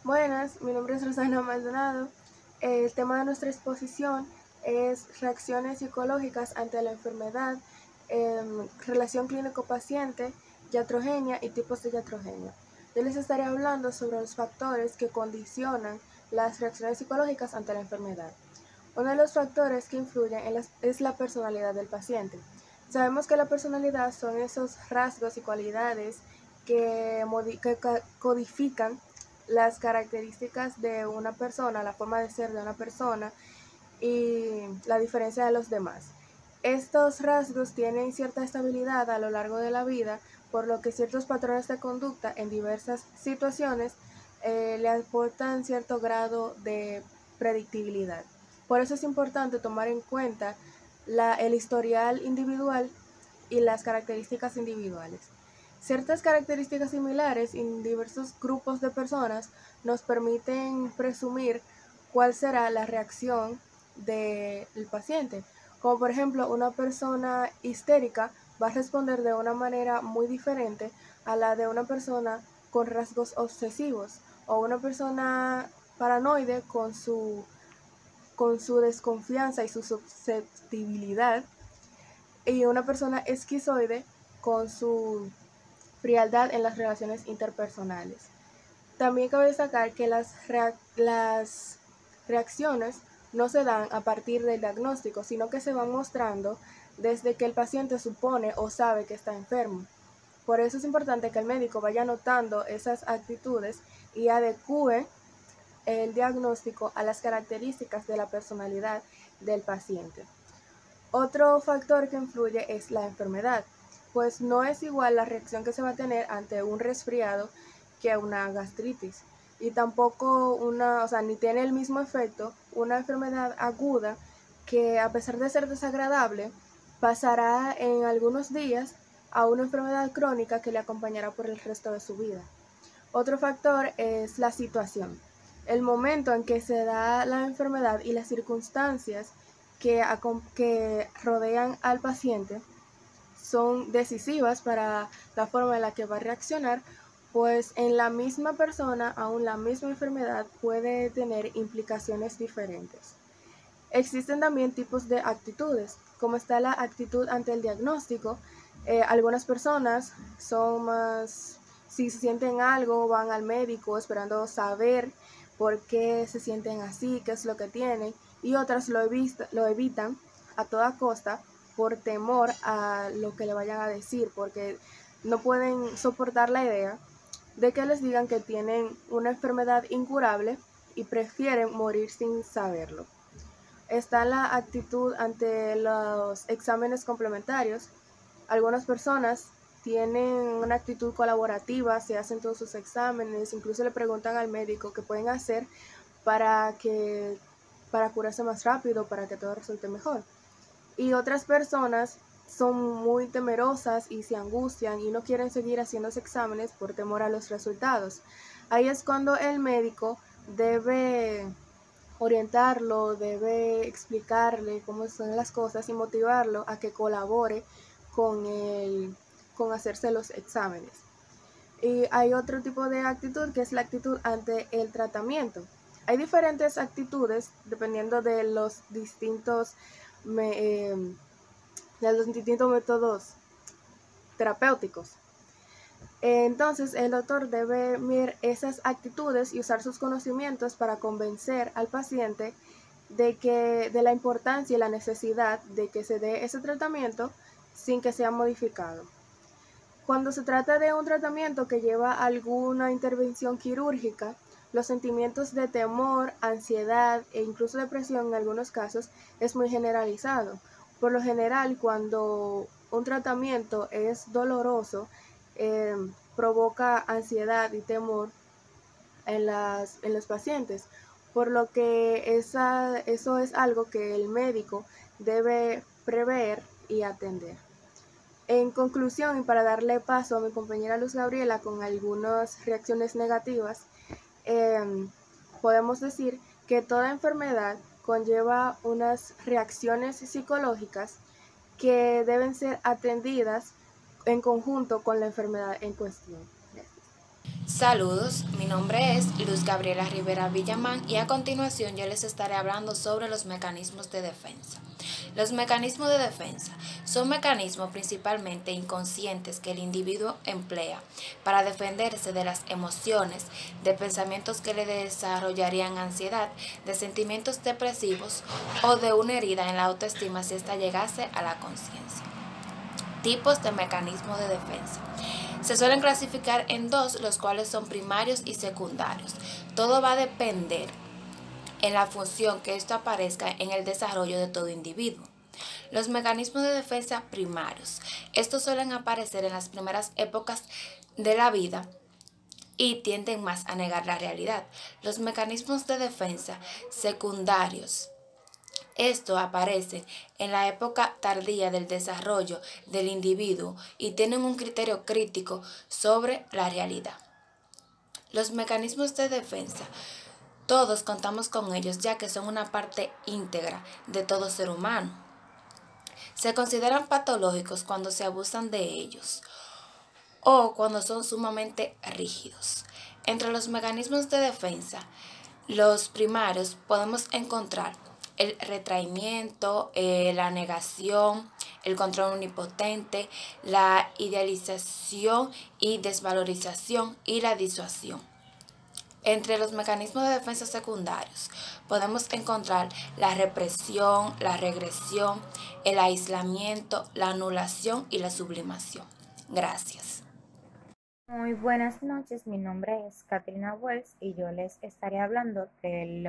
Buenas, mi nombre es Rosana Maldonado. El tema de nuestra exposición es reacciones psicológicas ante la enfermedad, relación clínico-paciente, iatrogenia y tipos de iatrogenia. Yo les estaré hablando sobre los factores que condicionan las reacciones psicológicas ante la enfermedad. Uno de los factores que influyen es la personalidad del paciente. Sabemos que la personalidad son esos rasgos y cualidades que codifican las características de una persona, la forma de ser de una persona y la diferencia de los demás. Estos rasgos tienen cierta estabilidad a lo largo de la vida, por lo que ciertos patrones de conducta en diversas situaciones le aportan cierto grado de predictibilidad. Por eso es importante tomar en cuenta el historial individual y las características individuales. Ciertas características similares en diversos grupos de personas nos permiten presumir cuál será la reacción del paciente. Como por ejemplo, una persona histérica va a responder de una manera muy diferente a la de una persona con rasgos obsesivos o una persona paranoide con su desconfianza y su susceptibilidad y una persona esquizoide con su frialdad en las relaciones interpersonales. También cabe destacar que las reacciones no se dan a partir del diagnóstico, sino que se van mostrando desde que el paciente supone o sabe que está enfermo. Por eso es importante que el médico vaya notando esas actitudes y adecue el diagnóstico a las características de la personalidad del paciente. Otro factor que influye es la enfermedad, pues no es igual la reacción que se va a tener ante un resfriado que una gastritis. Y tampoco ni tiene el mismo efecto una enfermedad aguda que, a pesar de ser desagradable, pasará en algunos días a una enfermedad crónica que le acompañará por el resto de su vida. Otro factor es la situación, el momento en que se da la enfermedad y las circunstancias que rodean al paciente son decisivas para la forma en la que va a reaccionar, pues en la misma persona, aún la misma enfermedad puede tener implicaciones diferentes. Existen también tipos de actitudes, como está la actitud ante el diagnóstico. Algunas personas son más, si se sienten algo, van al médico esperando saber por qué se sienten así, qué es lo que tienen, y otras lo evitan a toda costa por temor a lo que le vayan a decir, porque no pueden soportar la idea de que les digan que tienen una enfermedad incurable y prefieren morir sin saberlo. Está la actitud ante los exámenes complementarios. Algunas personas tienen una actitud colaborativa, se hacen todos sus exámenes, incluso le preguntan al médico qué pueden hacer para curarse más rápido, para que todo resulte mejor. Y otras personas son muy temerosas y se angustian y no quieren seguir haciéndose exámenes por temor a los resultados. Ahí es cuando el médico debe orientarlo, debe explicarle cómo son las cosas y motivarlo a que colabore con hacerse los exámenes. Y hay otro tipo de actitud que es la actitud ante el tratamiento. Hay diferentes actitudes dependiendo de los distintos métodos terapéuticos. Entonces, el doctor debe ver esas actitudes y usar sus conocimientos para convencer al paciente de la importancia y la necesidad de que se dé ese tratamiento sin que sea modificado. Cuando se trata de un tratamiento que lleva alguna intervención quirúrgica, los sentimientos de temor, ansiedad e incluso depresión en algunos casos es muy generalizado. Por lo general, cuando un tratamiento es doloroso, provoca ansiedad y temor en los pacientes, por lo que eso es algo que el médico debe prever y atender. En conclusión, y para darle paso a mi compañera Luz Gabriela con algunas reacciones negativas, podemos decir que toda enfermedad conlleva unas reacciones psicológicas que deben ser atendidas en conjunto con la enfermedad en cuestión. Saludos, mi nombre es Luz Gabriela Rivera Villamán y a continuación yo les estaré hablando sobre los mecanismos de defensa. Los mecanismos de defensa son mecanismos principalmente inconscientes que el individuo emplea para defenderse de las emociones, de pensamientos que le desarrollarían ansiedad, de sentimientos depresivos o de una herida en la autoestima si ésta llegase a la conciencia. Tipos de mecanismos de defensa. Se suelen clasificar en dos, los cuales son primarios y secundarios. Todo va a depender en la función que esto aparezca en el desarrollo de todo individuo. Los mecanismos de defensa primarios. Estos suelen aparecer en las primeras épocas de la vida y tienden más a negar la realidad. Los mecanismos de defensa secundarios. Esto aparece en la época tardía del desarrollo del individuo y tienen un criterio crítico sobre la realidad. Los mecanismos de defensa, todos contamos con ellos ya que son una parte íntegra de todo ser humano. Se consideran patológicos cuando se abusan de ellos o cuando son sumamente rígidos. Entre los mecanismos de defensa, los primarios podemos encontrar el retraimiento, la negación, el control omnipotente, la idealización y desvalorización y la disuasión. Entre los mecanismos de defensa secundarios podemos encontrar la represión, la regresión, el aislamiento, la anulación y la sublimación. Gracias. Muy buenas noches, mi nombre es Katrina Wells y yo les estaré hablando de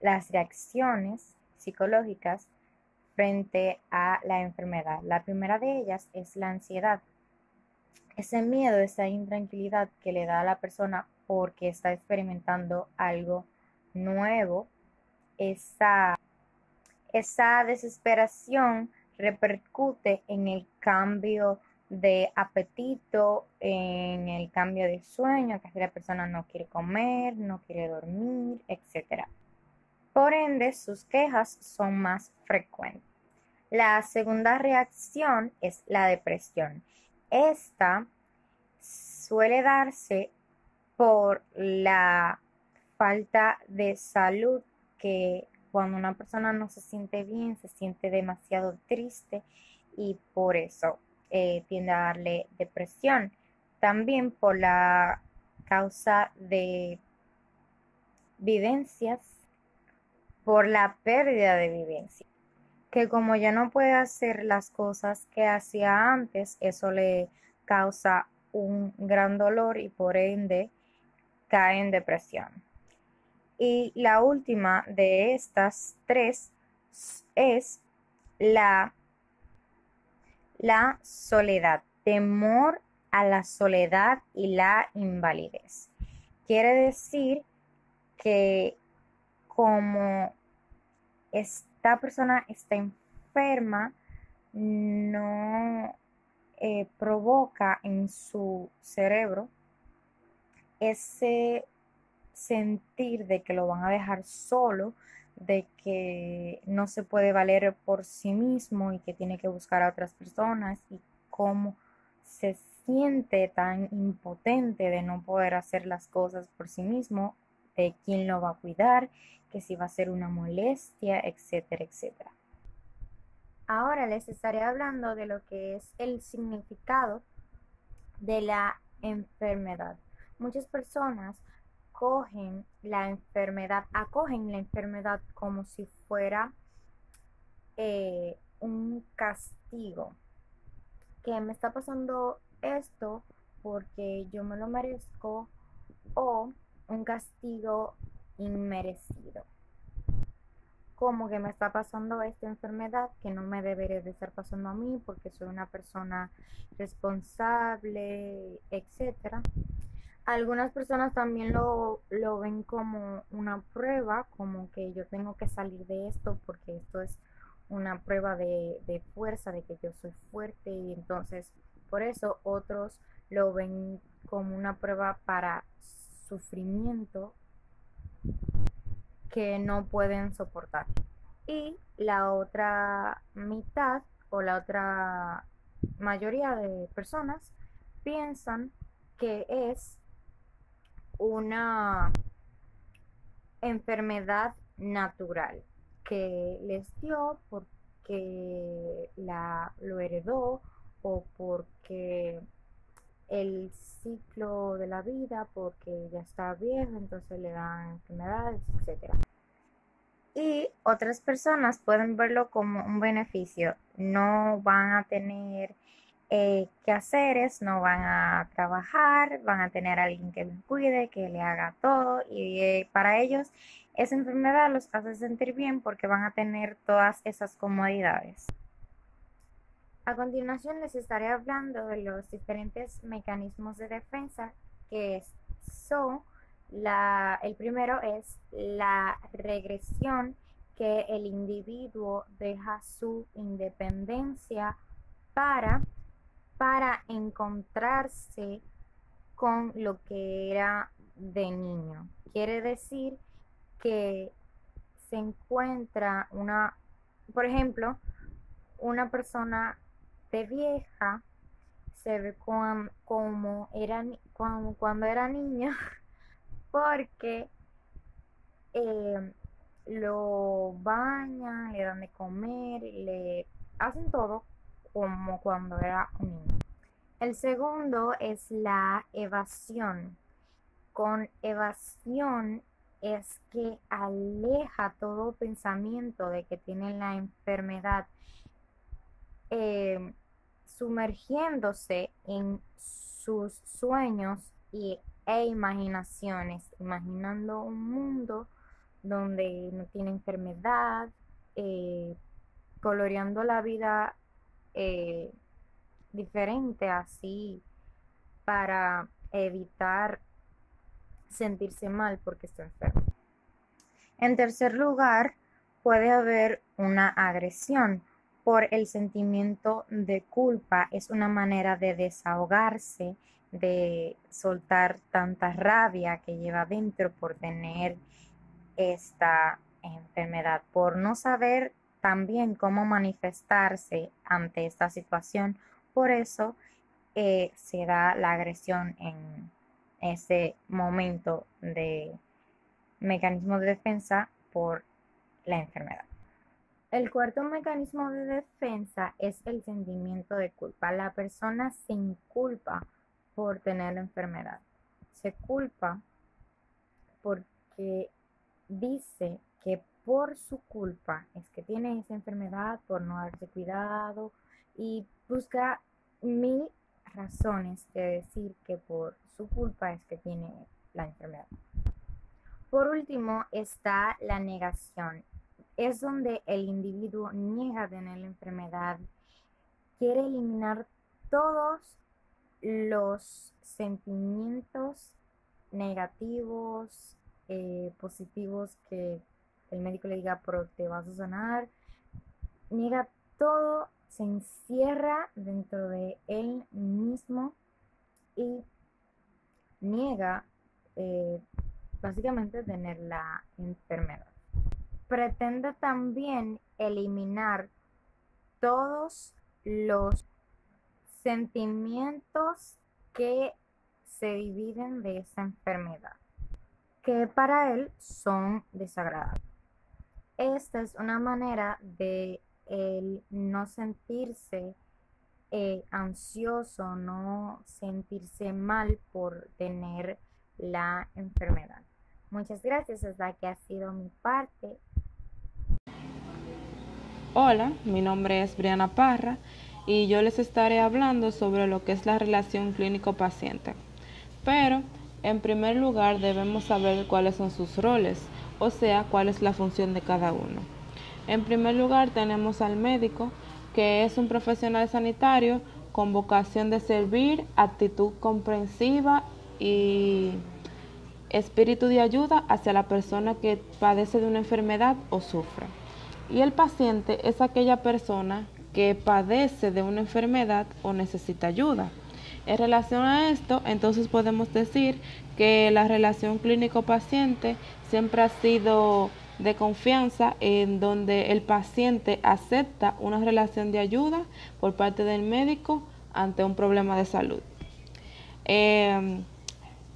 las reacciones psicológicas frente a la enfermedad. La primera de ellas es la ansiedad. Ese miedo, esa intranquilidad que le da a la persona porque está experimentando algo nuevo, esa desesperación repercute en el cambio de apetito, en el cambio de sueño, que la persona no quiere comer, no quiere dormir, etc. Por ende, sus quejas son más frecuentes. La segunda reacción es la depresión. Esta suele darse por la falta de salud, que cuando una persona no se siente bien, se siente demasiado triste y por eso tiende a darle depresión. También por la causa de vivencias, por la pérdida de vivencias, que como ya no puede hacer las cosas que hacía antes, eso le causa un gran dolor y por ende cae en depresión. Y la última de estas tres es la soledad, temor a la soledad y la invalidez. Quiere decir que como esta persona está enferma, no provoca en su cerebro ese sentir de que lo van a dejar solo, de que no se puede valer por sí mismo y que tiene que buscar a otras personas, y cómo se siente tan impotente de no poder hacer las cosas por sí mismo, de quién lo va a cuidar, que si va a ser una molestia, etcétera, etcétera. Ahora les estaré hablando de lo que es el significado de la enfermedad. Muchas personas acogen la enfermedad como si fuera un castigo, que me está pasando esto porque yo me lo merezco, o un castigo inmerecido, como que me está pasando esta enfermedad que no me debería de estar pasando a mí porque soy una persona responsable, etcétera. Algunas personas también lo ven como una prueba, como que yo tengo que salir de esto porque esto es una prueba de fuerza, de que yo soy fuerte, y entonces por eso otros lo ven como una prueba para sufrimiento que no pueden soportar. Y la otra mitad o la otra mayoría de personas piensan que es una enfermedad natural que les dio porque lo heredó o porque el ciclo de la vida, porque ya está viejo, entonces le dan enfermedades, etcétera. Y otras personas pueden verlo como un beneficio. No van a tener quehaceres, no van a trabajar, van a tener a alguien que los cuide, que le haga todo. Y para ellos esa enfermedad los hace sentir bien porque van a tener todas esas comodidades. A continuación les estaré hablando de los diferentes mecanismos de defensa que son el primero es la regresión, que el individuo deja su independencia para encontrarse con lo que era de niño. Quiere decir que se encuentra por ejemplo, una persona de vieja se ve como cuando era niño porque lo bañan, le dan de comer, le hacen todo como cuando era un niño. El segundo es la evasión. Con evasión es que aleja todo pensamiento de que tiene la enfermedad, sumergiéndose en sus sueños e imaginaciones, imaginando un mundo donde no tiene enfermedad, coloreando la vida diferente así para evitar sentirse mal porque está enfermo. En tercer lugar, puede haber una agresión por el sentimiento de culpa. Es una manera de desahogarse, de soltar tanta rabia que lleva dentro por tener esta enfermedad, por no saber también cómo manifestarse ante esta situación. Por eso se da la agresión en ese momento de mecanismo de defensa por la enfermedad. El cuarto mecanismo de defensa es el sentimiento de culpa. La persona se inculpa por tener la enfermedad. Se culpa porque dice que por su culpa es que tiene esa enfermedad, por no haberse cuidado, y busca 1000 razones de decir que por su culpa es que tiene la enfermedad. Por último está la negación. Es donde el individuo niega tener la enfermedad, quiere eliminar todos los sentimientos negativos, positivos que el médico le diga, pero te vas a sanar. Niega todo, se encierra dentro de él mismo y niega básicamente tener la enfermedad. Pretende también eliminar todos los sentimientos que se dividen de esa enfermedad, que para él son desagradables. Esta es una manera de él no sentirse ansioso, no sentirse mal por tener la enfermedad. Muchas gracias, hasta aquí ha sido mi parte. Hola, mi nombre es Briana Parra y yo les estaré hablando sobre lo que es la relación clínico-paciente. Pero, en primer lugar, debemos saber cuáles son sus roles, o sea, cuál es la función de cada uno. En primer lugar, tenemos al médico, que es un profesional sanitario con vocación de servir, actitud comprensiva y espíritu de ayuda hacia la persona que padece de una enfermedad o sufre. Y el paciente es aquella persona que padece de una enfermedad o necesita ayuda. En relación a esto, entonces podemos decir que la relación clínico-paciente siempre ha sido de confianza, en donde el paciente acepta una relación de ayuda por parte del médico ante un problema de salud.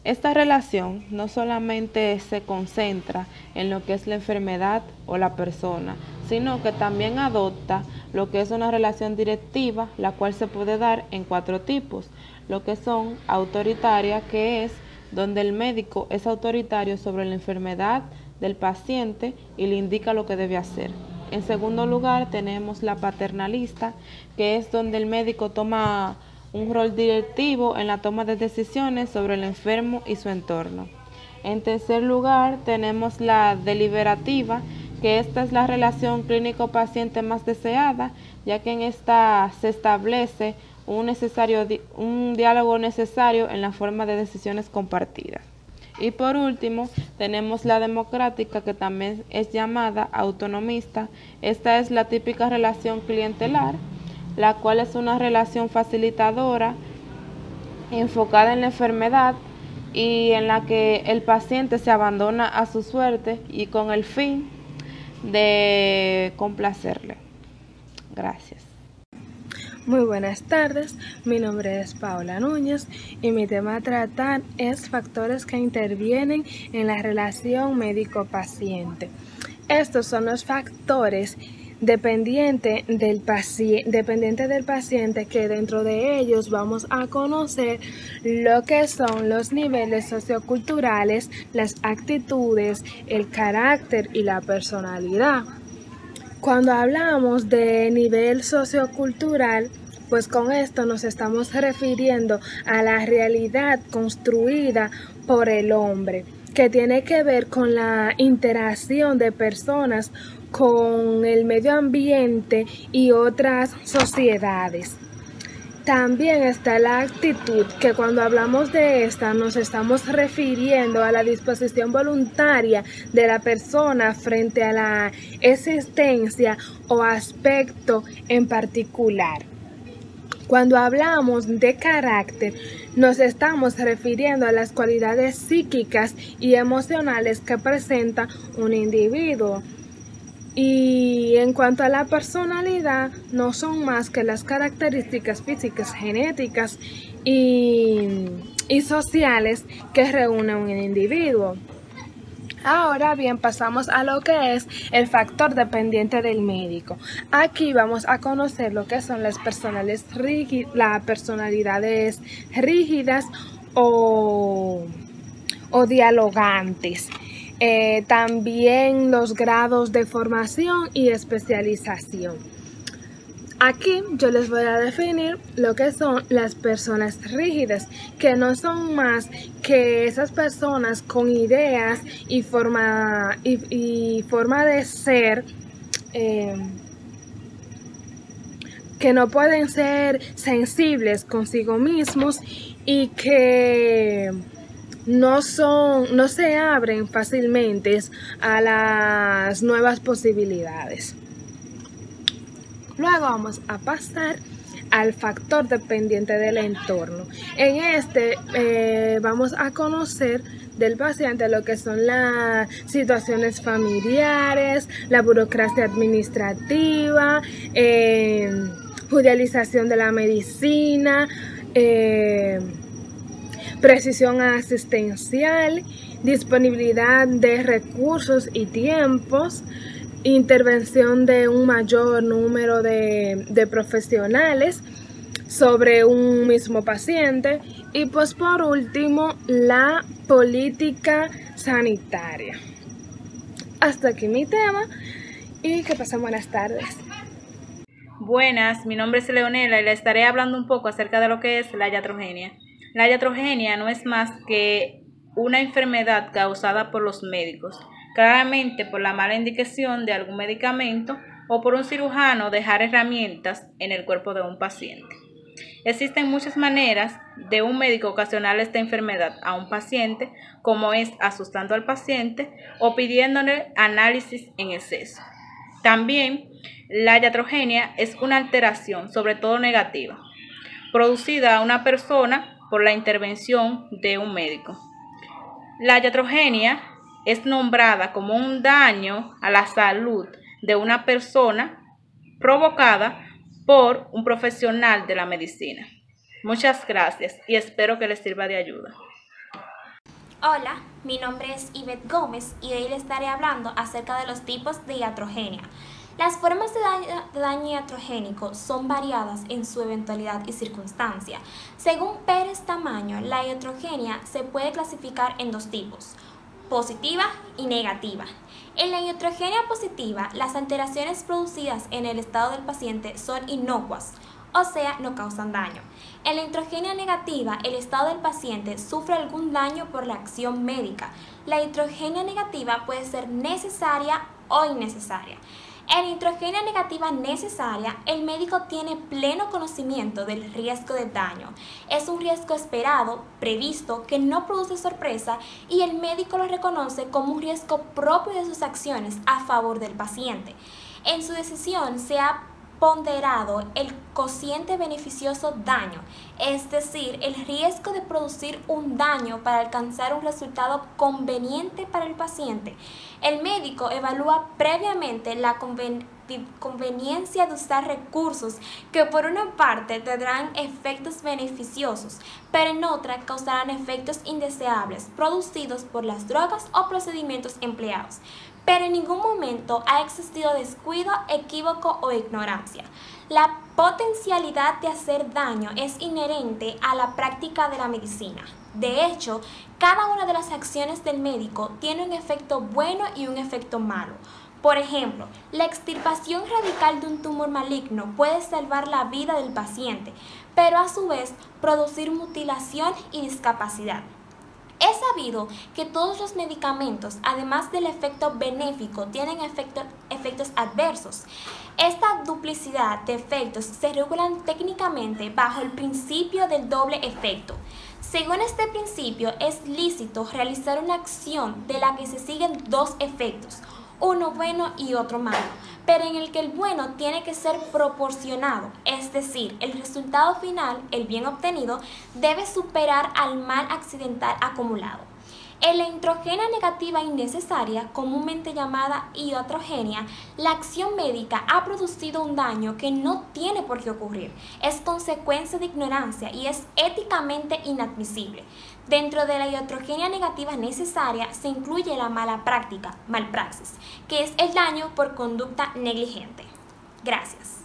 Esta relación no solamente se concentra en lo que es la enfermedad o la persona, sino que también adopta lo que es una relación directiva, la cual se puede dar en 4 tipos, lo que son autoritaria, que es donde el médico es autoritario sobre la enfermedad del paciente y le indica lo que debe hacer. En segundo lugar, tenemos la paternalista, que es donde el médico toma un rol directivo en la toma de decisiones sobre el enfermo y su entorno. En tercer lugar, tenemos la deliberativa, que esta es la relación clínico-paciente más deseada, ya que en esta se establece un diálogo necesario en la forma de decisiones compartidas. Y por último, tenemos la democrática, que también es llamada autonomista. Esta es la típica relación clientelar, la cual es una relación facilitadora enfocada en la enfermedad y en la que el paciente se abandona a su suerte y con el fin de complacerle. Gracias. Muy buenas tardes, mi nombre es Paola Núñez y mi tema a tratar es factores que intervienen en la relación médico-paciente. Estos son los factores dependientes del paciente, que dentro de ellos vamos a conocer lo que son los niveles socioculturales, las actitudes, el carácter y la personalidad. Cuando hablamos de nivel sociocultural, pues con esto nos estamos refiriendo a la realidad construida por el hombre, que tiene que ver con la interacción de personas con el medio ambiente y otras sociedades. También está la actitud, que cuando hablamos de esta nos estamos refiriendo a la disposición voluntaria de la persona frente a la existencia o aspecto en particular. Cuando hablamos de carácter, nos estamos refiriendo a las cualidades psíquicas y emocionales que presenta un individuo. Y en cuanto a la personalidad, no son más que las características físicas, genéticas y sociales que reúnen un individuo. Ahora bien, pasamos a lo que es el factor dependiente del médico. Aquí vamos a conocer lo que son las personalidades rígidas o dialogantes. También los grados de formación y especialización. Aquí yo les voy a definir lo que son las personas rígidas, que no son más que esas personas con ideas y forma de ser que no pueden ser sensibles consigo mismos y que no se abren fácilmente a las nuevas posibilidades. Luego vamos a pasar al factor dependiente del entorno. En este vamos a conocer del paciente lo que son las situaciones familiares, la burocracia administrativa, judicialización de la medicina, precisión asistencial, disponibilidad de recursos y tiempos, intervención de un mayor número de profesionales sobre un mismo paciente y pues por último la política sanitaria. Hasta aquí mi tema y que pasen buenas tardes. Buenas, mi nombre es Leonela y le estaré hablando un poco acerca de lo que es la iatrogenia. La iatrogenia no es más que una enfermedad causada por los médicos, claramente por la mala indicación de algún medicamento o por un cirujano dejar herramientas en el cuerpo de un paciente. Existen muchas maneras de un médico ocasionar esta enfermedad a un paciente, como es asustando al paciente o pidiéndole análisis en exceso. También la iatrogenia es una alteración, sobre todo negativa, producida a una persona por la intervención de un médico. La iatrogenia es nombrada como un daño a la salud de una persona provocada por un profesional de la medicina. Muchas gracias y espero que les sirva de ayuda. Hola, mi nombre es Ivette Gómez y hoy les estaré hablando acerca de los tipos de iatrogenia. Las formas de daño iatrogénico son variadas en su eventualidad y circunstancia. Según Pérez Tamaño, la iatrogenia se puede clasificar en dos tipos: positiva y negativa. En la iatrogenia positiva, las alteraciones producidas en el estado del paciente son inocuas, o sea, no causan daño. En la iatrogenia negativa, el estado del paciente sufre algún daño por la acción médica. La iatrogenia negativa puede ser necesaria o innecesaria. En iatrogenia negativa necesaria, el médico tiene pleno conocimiento del riesgo de daño. Es un riesgo esperado, previsto, que no produce sorpresa y el médico lo reconoce como un riesgo propio de sus acciones a favor del paciente. En su decisión se ha ponderado el cociente beneficioso daño, es decir, el riesgo de producir un daño para alcanzar un resultado conveniente para el paciente. El médico evalúa previamente la conveniencia de usar recursos que por una parte tendrán efectos beneficiosos, pero en otra causarán efectos indeseables producidos por las drogas o procedimientos empleados. Pero en ningún momento ha existido descuido, equívoco o ignorancia. La potencialidad de hacer daño es inherente a la práctica de la medicina. De hecho, cada una de las acciones del médico tiene un efecto bueno y un efecto malo. Por ejemplo, la extirpación radical de un tumor maligno puede salvar la vida del paciente, pero a su vez producir mutilación y discapacidad. Es sabido que todos los medicamentos, además del efecto benéfico, tienen efectos adversos. Esta duplicidad de efectos se regulan técnicamente bajo el principio del doble efecto. Según este principio, es lícito realizar una acción de la que se siguen dos efectos, uno bueno y otro malo, pero en el que el bueno tiene que ser proporcionado, es decir, el resultado final, el bien obtenido, debe superar al mal accidental acumulado. En la iatrogenia negativa innecesaria, comúnmente llamada iatrogenia, la acción médica ha producido un daño que no tiene por qué ocurrir, es consecuencia de ignorancia y es éticamente inadmisible. Dentro de la iatrogenia negativa necesaria se incluye la mala práctica, malpraxis, que es el daño por conducta negligente. Gracias.